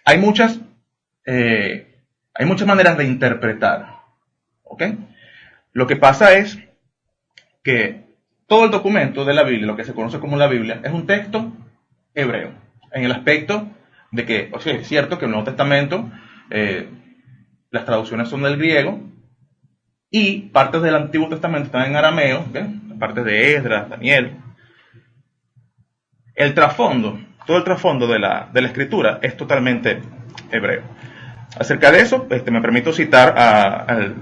Hay muchas, hay muchas maneras de interpretar, ¿ok? Lo que pasa es que todo el documento de la Biblia, lo que se conoce como la Biblia, es un texto hebreo, en el aspecto de que, o sea, es cierto que el Nuevo Testamento, las traducciones son del griego, y partes del Antiguo Testamento están en arameo, ¿okay? Partes de Esdras, Daniel. El trasfondo, todo el trasfondo de la escritura es totalmente hebreo. Acerca de eso, me permito citar al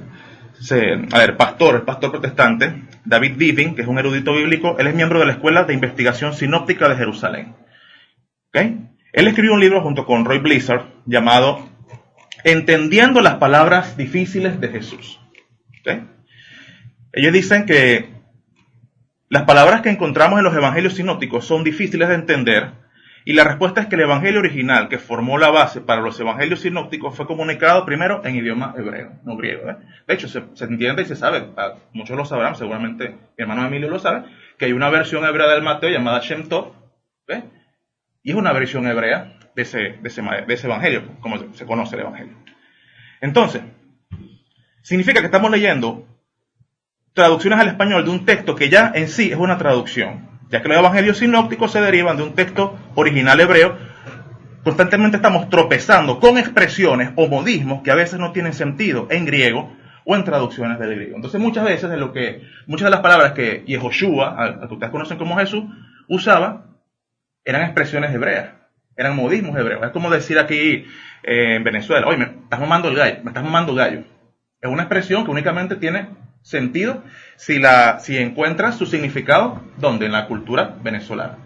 el pastor protestante, David Vivin, que es un erudito bíblico. Él es miembro de la Escuela de Investigación Sinóptica de Jerusalén. ¿Okay? Él escribió un libro junto con Roy Blizzard llamado Entendiendo las palabras difíciles de Jesús. ¿Okay? Ellos dicen que las palabras que encontramos en los evangelios sinópticos son difíciles de entender, y la respuesta es que el evangelio original que formó la base para los evangelios sinópticos fue comunicado primero en idioma hebreo, no griego. De hecho, se entiende y se sabe, muchos lo sabrán, seguramente mi hermano Emilio lo sabe, que hay una versión hebrea del Mateo llamada Shem Tov, ¿okay? Y es una versión hebrea de ese evangelio, como se conoce el evangelio. Entonces, significa que estamos leyendo traducciones al español de un texto que ya en sí es una traducción, ya que los evangelios sinópticos se derivan de un texto original hebreo. Constantemente estamos tropezando con expresiones o modismos que a veces no tienen sentido en griego o en traducciones del griego. Entonces muchas veces muchas de las palabras que Yehoshua, al que ustedes conocen como Jesús, usaba, eran expresiones hebreas, eran modismos hebreos. Es como decir aquí en Venezuela, oye, me estás mamando gallo. Es una expresión que únicamente tiene sentido si encuentras su significado ¿dónde? En la cultura venezolana.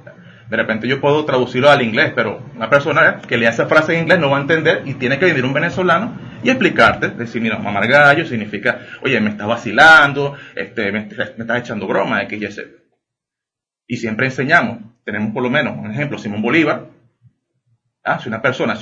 De repente yo puedo traducirlo al inglés, pero una persona que lea esa frase en inglés no va a entender, y tiene que venir un venezolano y explicarte, decir, mira, mamar gallo significa, oye, me estás vacilando, me estás echando broma, X, Y, Z. Y siempre enseñamos, tenemos por lo menos un ejemplo, Simón Bolívar. Si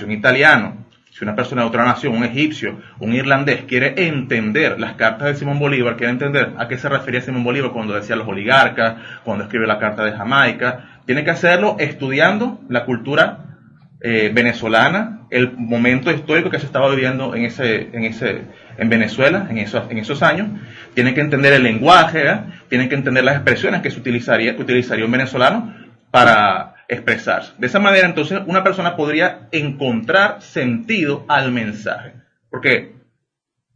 un italiano, si una persona de otra nación, un egipcio, un irlandés, quiere entender las cartas de Simón Bolívar, quiere entender a qué se refería Simón Bolívar cuando decía los oligarcas, cuando escribe la carta de Jamaica, tiene que hacerlo estudiando la cultura venezolana, el momento histórico que se estaba viviendo en Venezuela en esos años. Tiene que entender el lenguaje, tiene que entender las expresiones que utilizaría un venezolano para expresarse. De esa manera, entonces, una persona podría encontrar sentido al mensaje. Porque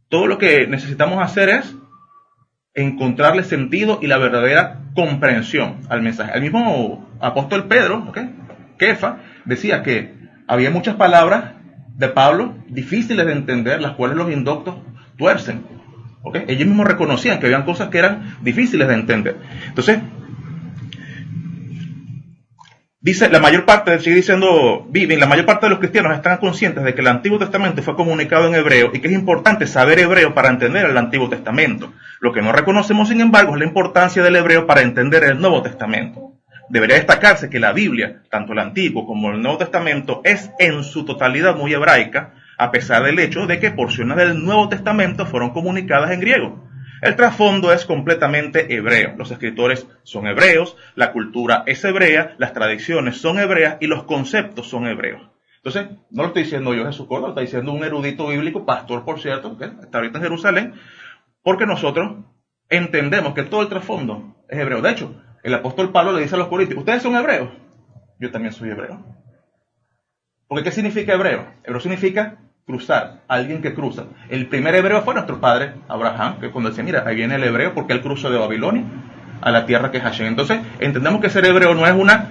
todo lo que necesitamos hacer es encontrarle sentido y la verdadera comprensión al mensaje. El mismo apóstol Pedro, Kefa, decía que había muchas palabras de Pablo difíciles de entender, las cuales los indoctos tuercen. Ellos mismos reconocían que habían cosas que eran difíciles de entender. Entonces, dice, sigue diciendo Vivin, la mayor parte de los cristianos están conscientes de que el Antiguo Testamento fue comunicado en hebreo y que es importante saber hebreo para entender el Antiguo Testamento. Lo que no reconocemos, sin embargo, es la importancia del hebreo para entender el Nuevo Testamento. Debería destacarse que la Biblia, tanto el Antiguo como el Nuevo Testamento, es en su totalidad muy hebraica, a pesar del hecho de que porciones del Nuevo Testamento fueron comunicadas en griego. El trasfondo es completamente hebreo. Los escritores son hebreos, la cultura es hebrea, las tradiciones son hebreas y los conceptos son hebreos. Entonces, no lo estoy diciendo yo, Jesús Córdoba, lo está diciendo un erudito bíblico, pastor por cierto, que está ahorita en Jerusalén, porque nosotros entendemos que todo el trasfondo es hebreo. De hecho, el apóstol Pablo le dice a los corintios, ¿ustedes son hebreos? Yo también soy hebreo. Porque ¿qué significa hebreo? Hebreo significa cruzar, alguien que cruza. El primer hebreo fue nuestro padre Abraham, que cuando decía, mira, ahí viene el hebreo porque él cruzó de Babilonia a la tierra que es Hashem. Entonces, entendemos que ser hebreo no es una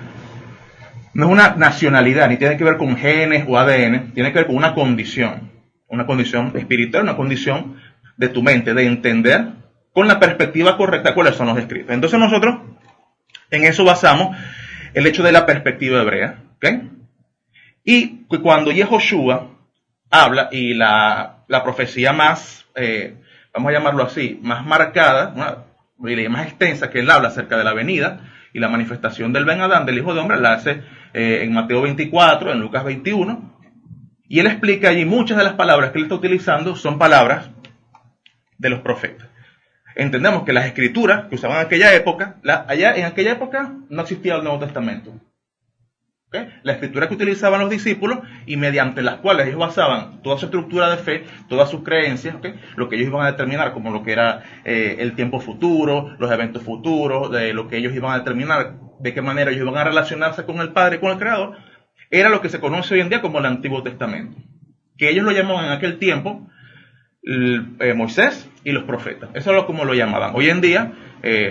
nacionalidad, ni tiene que ver con genes o ADN, tiene que ver con una condición espiritual, una condición de tu mente, de entender con la perspectiva correcta cuáles son los escritos. Entonces nosotros en eso basamos el hecho de la perspectiva hebrea, Y cuando Yehoshua habla, y la profecía más, vamos a llamarlo así, más marcada, más extensa que él habla acerca de la venida y la manifestación del Ben Adán, del Hijo de Hombre, la hace en Mateo 24, en Lucas 21, y él explica allí muchas de las palabras que él está utilizando son palabras de los profetas. Entendemos que las escrituras que usaban en aquella época, en aquella época no existía el Nuevo Testamento. ¿Okay? La escritura que utilizaban los discípulos y mediante las cuales ellos basaban toda su estructura de fe, todas sus creencias, ¿okay? Lo que ellos iban a determinar como lo que era el tiempo futuro, los eventos futuros, de lo que ellos iban a determinar, de qué manera ellos iban a relacionarse con el Padre y con el Creador, era lo que se conoce hoy en día como el Antiguo Testamento, que ellos lo llamaban en aquel tiempo Moisés y los profetas. Eso es como lo llamaban. Hoy en día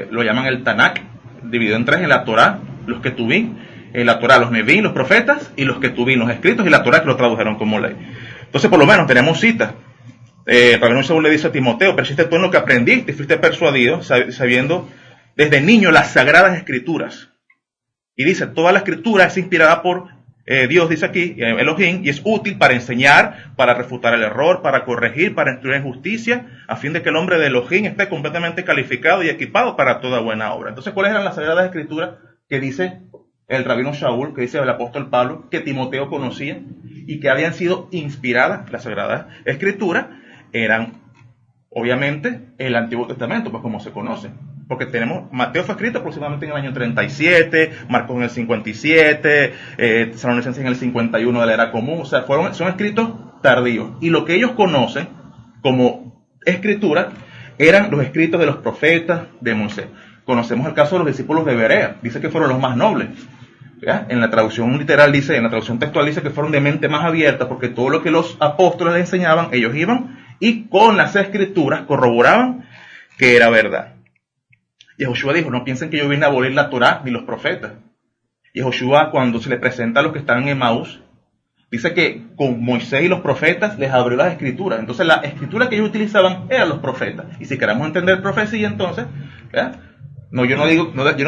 lo llaman el Tanakh, dividido en tres: en la Torá, los Ketuvim, la Torá, los Neví, los profetas, y los Ketuvim, los escritos, y la Torá, que lo tradujeron como ley. Entonces, por lo menos tenemos citas. Rabino Shaul le dice a Timoteo: persiste tú en lo que aprendiste y fuiste persuadido, sabiendo desde niño las sagradas escrituras. Y dice: toda la escritura es inspirada por Dios, dice aquí, Elohim, y es útil para enseñar, para refutar el error, para corregir, para instruir en justicia, a fin de que el hombre de Elohim esté completamente calificado y equipado para toda buena obra. Entonces, ¿cuáles eran las sagradas escrituras que dice el Rabino Shaul, que dice el apóstol Pablo, que Timoteo conocía y que habían sido inspiradas? Las sagradas escrituras eran, obviamente, el Antiguo Testamento, pues como se conoce. Porque tenemos, Mateo fue escrito aproximadamente en el año 37, Marcos en el 57, Tesalonicenses en el 51 de la era común. O sea, son escritos tardíos. Y lo que ellos conocen como escritura eran los escritos de los profetas de Moisés. Conocemos el caso de los discípulos de Berea. Dice que fueron los más nobles. ¿Ya? En la traducción literal dice, en la traducción textual dice que fueron de mente más abierta, porque todo lo que los apóstoles les enseñaban, ellos iban y con las escrituras corroboraban que era verdad. Yehoshua dijo: no piensen que yo vine a abolir la Torá ni los profetas. Yehoshua, cuando se le presenta a los que están en Emaús, dice que con Moisés y los profetas les abrió las escrituras. Entonces la escritura que ellos utilizaban eran los profetas. Y si queremos entender profecía, entonces, ¿ya? No, yo no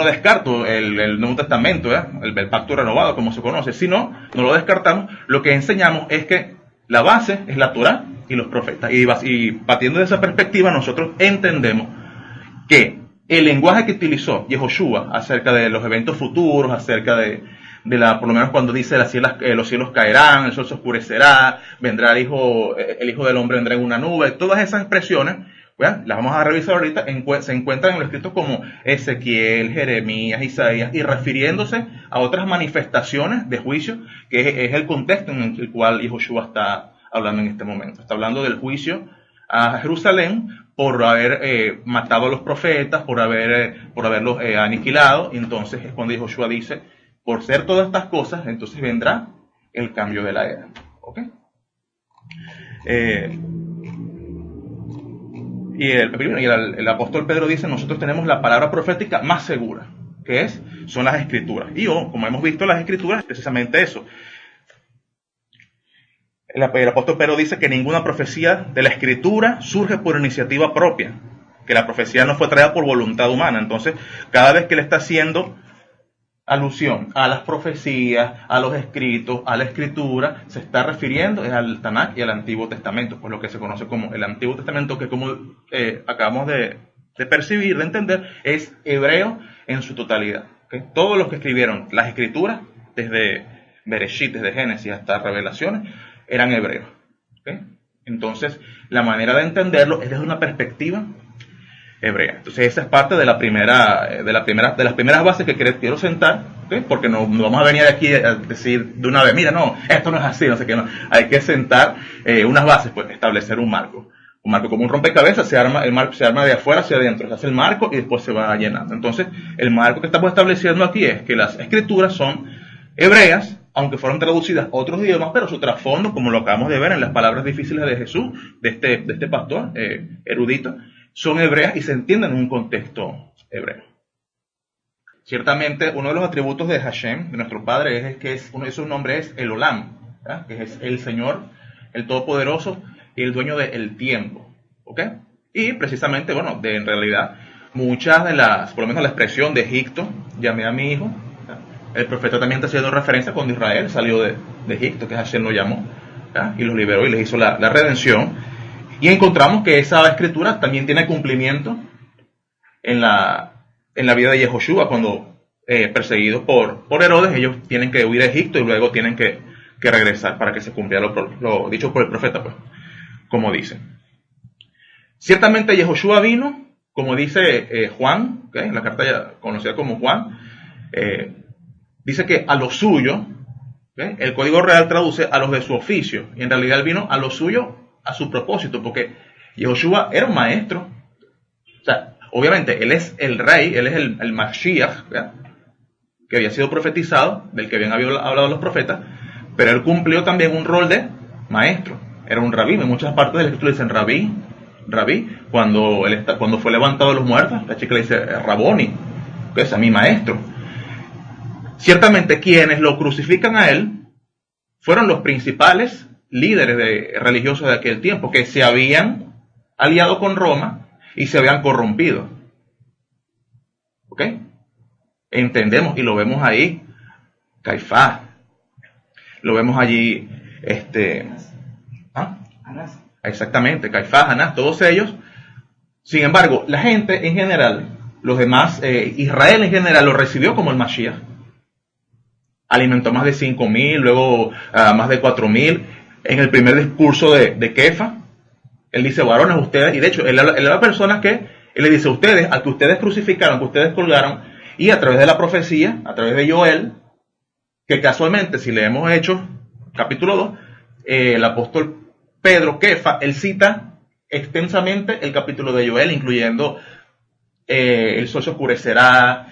descarto el Nuevo Testamento, el pacto renovado, como se conoce, sino no lo descartamos. Lo que enseñamos es que la base es la Torá y los profetas. Y partiendo de esa perspectiva, nosotros entendemos que el lenguaje que utilizó Yehoshua acerca de los eventos futuros, acerca de por lo menos cuando dice los cielos caerán, el sol se oscurecerá, vendrá el hijo del hombre vendrá en una nube, todas esas expresiones, ¿verdad? Las vamos a revisar ahorita, se encuentran en los escritos como Ezequiel, Jeremías, Isaías, y refiriéndose a otras manifestaciones de juicio, que es el contexto en el cual Yehoshua está hablando en este momento. Está hablando del juicio a Jerusalén por haber matado a los profetas, por haberlos aniquilado. Y entonces es cuando Yehoshua dice: por ser todas estas cosas, entonces vendrá el cambio de la era. ¿Okay? Y el apóstol Pedro dice: nosotros tenemos la palabra profética más segura, que son las escrituras. Y como hemos visto, las escrituras es precisamente eso. El apóstol Pedro dice que ninguna profecía de la escritura surge por iniciativa propia, que la profecía no fue traída por voluntad humana. Entonces, cada vez que le está haciendo alusión a las profecías, a los escritos, a la escritura, se está refiriendo al Tanakh y al Antiguo Testamento, pues lo que se conoce como el Antiguo Testamento, que como acabamos de percibir, de entender, es hebreo en su totalidad. ¿Okay? Todos los que escribieron las escrituras, desde Bereshit, desde Génesis hasta Revelaciones, eran hebreos. ¿Okay? Entonces, la manera de entenderlo es desde una perspectiva hebrea. Entonces, esa es parte de las primeras bases que quiero sentar, ¿okay? Porque no vamos a venir aquí a decir de una vez: mira, no, esto no es así, no sé qué, no. Hay que sentar unas bases, pues establecer un marco. Un marco como un rompecabezas, el marco se arma de afuera hacia adentro, se hace el marco y después se va llenando. Entonces, el marco que estamos estableciendo aquí es que las escrituras son hebreas, aunque fueron traducidas a otros idiomas, pero su trasfondo, como lo acabamos de ver en las palabras difíciles de Jesús, de este pastor erudito, son hebreas y se entienden en un contexto hebreo. Ciertamente, uno de los atributos de Hashem, de nuestro Padre, es que uno de sus nombres es el Olam, ¿verdad? Que es el Señor, el Todopoderoso y el dueño del tiempo. ¿Okay? Y precisamente, en realidad, muchas de por lo menos la expresión de Egipto, llamé a mi hijo, el profeta también está haciendo referencia cuando Israel salió de Egipto, que Hashem lo llamó, ¿verdad? Y los liberó y les hizo la redención. Y encontramos que esa escritura también tiene cumplimiento en la vida de Yehoshua, cuando perseguidos por Herodes, ellos tienen que huir a Egipto y luego tienen que regresar para que se cumpla lo dicho por el profeta, pues, como dice. Ciertamente Yehoshua vino, como dice Juan, ¿okay? En la carta ya conocida como Juan, dice que a lo suyo, ¿Okay? El código real traduce a los de su oficio, y en realidad él vino a lo suyo, a su propósito, porque Yehoshua era un maestro. O sea, obviamente, él es el rey, él es el Mashiach, ¿verdad?, que había sido profetizado, del que habían hablado los profetas, pero él cumplió también un rol de maestro. Era un rabí. En muchas partes del escritura dicen rabí, cuando fue levantado de los muertos, la chica le dice Raboni, que es a mi maestro. Ciertamente quienes lo crucifican a él fueron los principales líderes religiosos de aquel tiempo, que se habían aliado con Roma y se habían corrompido. ¿Ok? Entendemos y lo vemos ahí. Caifás. Lo vemos allí, Anás. exactamente, Caifás, Anás, todos ellos. Sin embargo, la gente en general, los demás, Israel en general lo recibió como el Mashiach. Alimentó más de 5.000, luego más de 4.000. En el primer discurso de Kefa, él dice, varones, ustedes, y de hecho, él era personas que, él le dice, ustedes, al que ustedes crucificaron, que ustedes colgaron, y a través de la profecía, a través de Joel, que casualmente, si leemos Hechos, capítulo 2, el apóstol Pedro, Kefa, él cita extensamente el capítulo de Joel, incluyendo el sol se oscurecerá,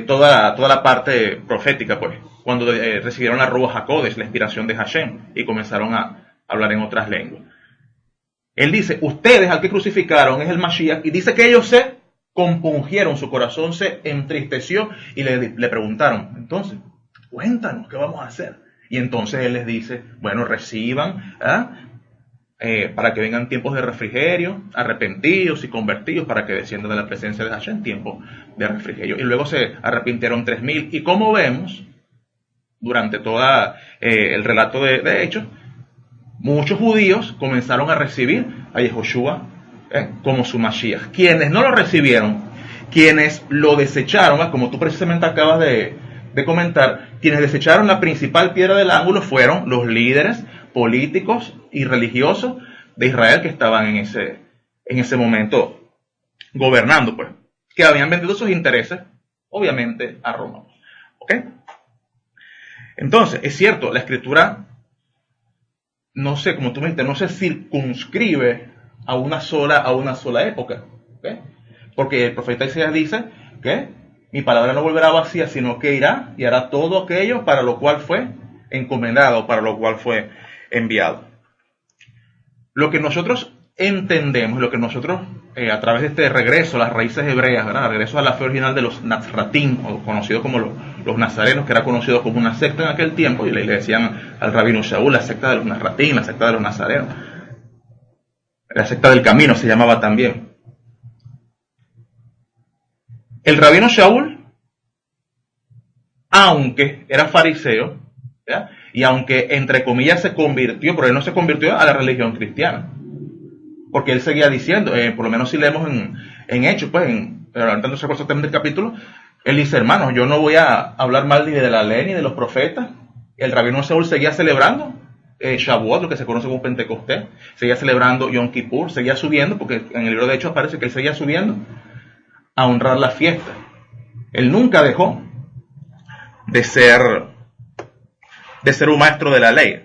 toda la parte profética, pues, cuando recibieron la Ruach HaKodesh, la inspiración de Hashem, y comenzaron a hablar en otras lenguas. Él dice, ustedes al que crucificaron es el Mashiach, y dice que ellos se compungieron, su corazón se entristeció, y le preguntaron, entonces, cuéntanos, ¿qué vamos a hacer? Y entonces él les dice, bueno, reciban, para que vengan tiempos de refrigerio, arrepentidos y convertidos, para que desciendan de la presencia de Hashem, tiempo de refrigerio. Y luego se arrepintieron 3.000. Y como vemos, durante todo el relato de Hechos, muchos judíos comenzaron a recibir a Yehoshua como su Mashiach. Quienes no lo recibieron, quienes lo desecharon, como tú precisamente acabas de comentar, quienes desecharon la principal piedra del ángulo fueron los líderes políticos y religiosos de Israel que estaban en ese momento gobernando, pues, que habían vendido sus intereses, obviamente, a Roma. ¿Ok? Entonces, es cierto, la escritura, no sé, como tú me dijiste, no se circunscribe a una sola época. ¿Ok? Porque el profeta Isaías dice que mi palabra no volverá vacía, sino que irá y hará todo aquello para lo cual fue encomendado, para lo cual fue enviado. Lo que nosotros entendemos, lo que nosotros, a través de este regreso a las raíces hebreas, ¿verdad?, regreso a la fe original de los Nazratín, o conocidos como los nazarenos, que era conocido como una secta en aquel tiempo, y le decían al rabino Shaul la secta de los Nazratín, la secta de los nazarenos, la secta del camino se llamaba también. El rabino Shaul, aunque era fariseo, ¿ya?, y aunque entre comillas se convirtió, pero él no se convirtió a la religión cristiana, porque él seguía diciendo, por lo menos si leemos en Hechos, pues, ahorita no se acuerda también del capítulo, él dice, hermanos, yo no voy a hablar mal ni de la ley ni de los profetas. El rabino Shaul seguía celebrando Shavuot, lo que se conoce como Pentecostés, seguía celebrando Yom Kippur, seguía subiendo, porque en el libro de Hechos aparece que él seguía subiendo a honrar la fiesta. Él nunca dejó de ser un maestro de la ley.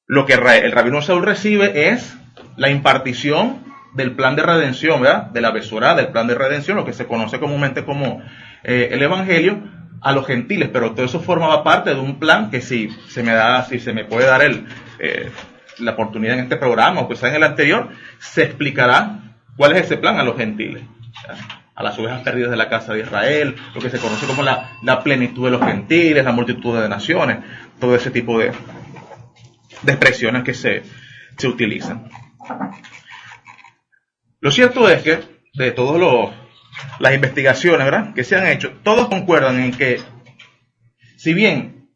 Lo que el rabino Shaul recibe es la impartición del plan de redención, ¿verdad?, de la Besorá, del plan de redención, lo que se conoce comúnmente como el Evangelio, a los gentiles, pero todo eso formaba parte de un plan que si se me puede dar la oportunidad en este programa, o quizás en el anterior, se explicará cuál es ese plan a los gentiles, ¿verdad?, a las ovejas perdidas de la casa de Israel, lo que se conoce como la plenitud de los gentiles, la multitud de naciones, todo ese tipo de expresiones que se utilizan. Lo cierto es que de todas las investigaciones, ¿verdad?, que se han hecho, todos concuerdan en que, si bien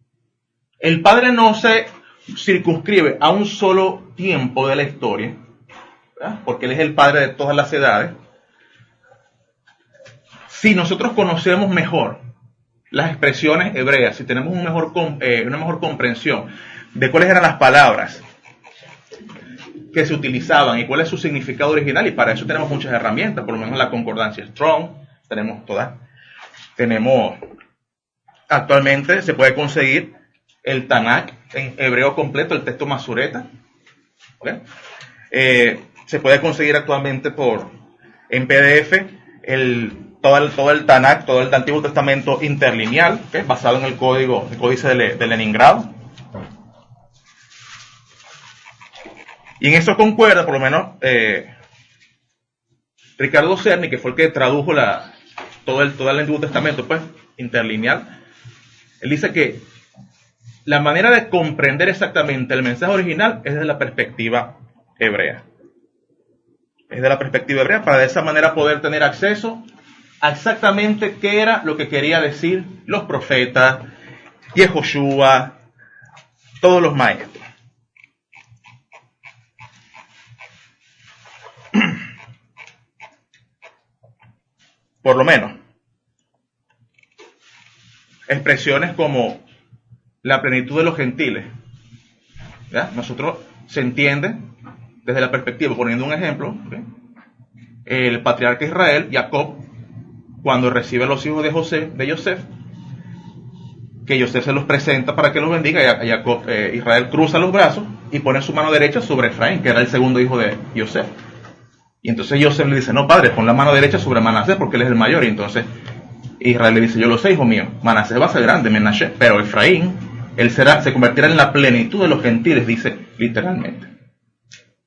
el Padre no se circunscribe a un solo tiempo de la historia, ¿verdad?, porque Él es el Padre de todas las edades, si nosotros conocemos mejor las expresiones hebreas, si tenemos una mejor comprensión de cuáles eran las palabras que se utilizaban y cuál es su significado original, y para eso tenemos muchas herramientas, por lo menos la concordancia Strong, tenemos todas. Actualmente se puede conseguir el Tanakh en hebreo completo, el texto Masureta. ¿Okay? Se puede conseguir actualmente en PDF todo el Tanakh, todo el Antiguo Testamento interlineal, ¿okay? Basado en el códice de Leningrado. Y en eso concuerda, por lo menos, Ricardo Cerny, que fue el que tradujo todo el Antiguo Testamento, pues, interlineal. Él dice que la manera de comprender exactamente el mensaje original es desde la perspectiva hebrea. Es de la perspectiva hebrea, para de esa manera poder tener acceso a exactamente qué era lo que quería decir los profetas, Yehoshua, todos los maestros. Por lo menos, expresiones como la plenitud de los gentiles, ¿ya? Nosotros se entiende desde la perspectiva, poniendo un ejemplo, ¿okay? El patriarca Israel, Jacob, cuando recibe a los hijos de Yosef, que Yosef se los presenta para que los bendiga, Israel cruza los brazos y pone su mano derecha sobre Efraín, que era el segundo hijo de Yosef. Y entonces Yosef le dice, no padre, pon la mano derecha sobre Manasés porque él es el mayor. Y entonces Israel le dice, yo lo sé, hijo mío, Manasés va a ser grande, Menashe, pero Efraín, se convertirá en la plenitud de los gentiles, dice literalmente.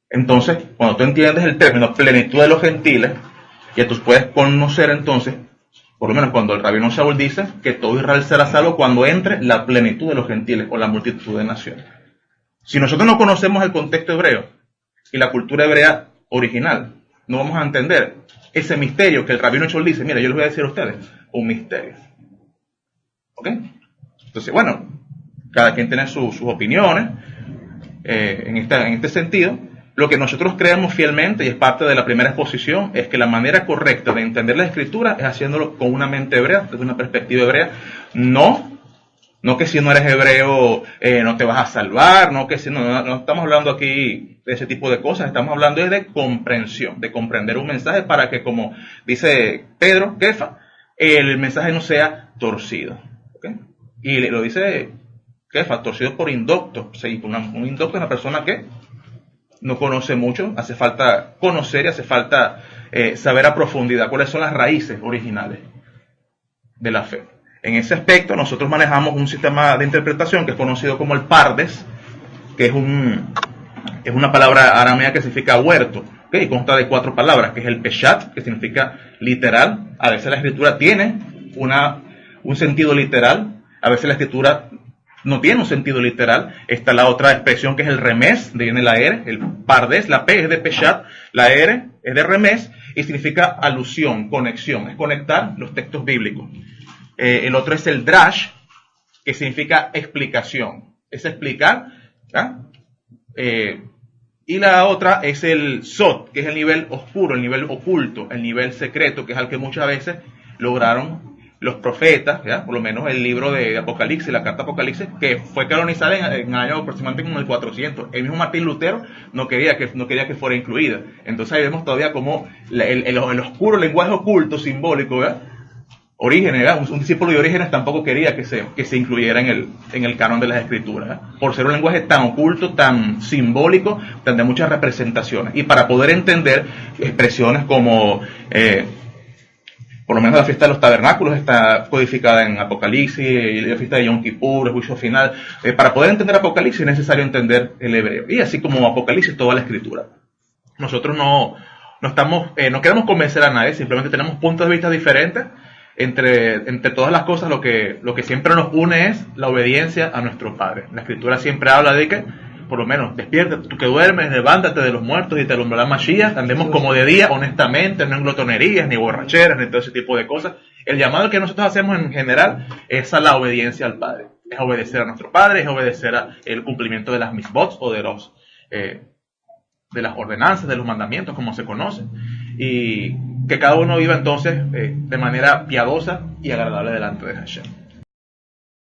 Entonces, cuando tú entiendes el término plenitud de los gentiles, ya tú puedes conocer entonces, por lo menos cuando el rabino Shaul dice que todo Israel será salvo cuando entre la plenitud de los gentiles o la multitud de naciones. Si nosotros no conocemos el contexto hebreo y la cultura hebrea original, no vamos a entender ese misterio que el rabino Shaul dice, mira, yo les voy a decir a ustedes, un misterio. ¿Ok? Entonces, bueno, cada quien tiene sus opiniones en este sentido. Lo que nosotros creemos fielmente, y es parte de la primera exposición, es que la manera correcta de entender la escritura es haciéndolo con una mente hebrea, desde una perspectiva hebrea. No que si no eres hebreo no te vas a salvar, no estamos hablando aquí de ese tipo de cosas, estamos hablando de comprensión, de comprender un mensaje para que, como dice Pedro, Kefa, el mensaje no sea torcido. ¿Okay? Y lo dice Kefa, torcido por indocto. Sí, un indocto es una persona que no conoce mucho, hace falta conocer y hace falta saber a profundidad cuáles son las raíces originales de la fe. En ese aspecto nosotros manejamos un sistema de interpretación que es conocido como el Pardes, que es una palabra aramea que significa huerto, ¿okay? Y consta de 4 palabras, que es el Peshat, que significa literal. A veces la escritura tiene un sentido literal, a veces la escritura no tiene un sentido literal. Está la otra expresión que es el Remes, de viene la R, el Pardes, la P es de Peshat, la R es de Remes y significa alusión, conexión, es conectar los textos bíblicos. El otro es el Drash, que significa explicación, es explicar, ¿ya? Y la otra es el Sot, que es el nivel oscuro, el nivel oculto, el nivel secreto, que es al que muchas veces lograron los profetas, ¿ya? Por lo menos el libro de Apocalipsis, la carta Apocalipsis, que fue canonizada en el año aproximadamente como el 400. El mismo Martín Lutero no quería que fuera incluida. Entonces ahí vemos todavía como el oscuro lenguaje oculto, simbólico, ¿verdad? Orígenes, ¿verdad? Un discípulo de Orígenes tampoco quería que se incluyera en el canon de las escrituras, ¿verdad? Por ser un lenguaje tan oculto, tan simbólico, tan de muchas representaciones. Y para poder entender expresiones como, por lo menos la fiesta de los tabernáculos está codificada en Apocalipsis, y la fiesta de Yom Kippur, el juicio final. Para poder entender Apocalipsis es necesario entender el hebreo. Y así como Apocalipsis, toda la escritura. Nosotros no queremos convencer a nadie, simplemente tenemos puntos de vista diferentes. Entre todas las cosas, lo que siempre nos une es la obediencia a nuestro Padre. La Escritura siempre habla de que, por lo menos, despierta, tú que duermes, levántate de los muertos y te alumbrará Mashiach. Andemos como de día, honestamente, no en glotonerías, ni borracheras, ni todo ese tipo de cosas. El llamado que nosotros hacemos en general es a la obediencia al Padre. Es obedecer a nuestro Padre, es obedecer al cumplimiento de las misbots o de las ordenanzas, de los mandamientos, como se conocen. Y que cada uno viva entonces de manera piadosa y agradable delante de Hashem.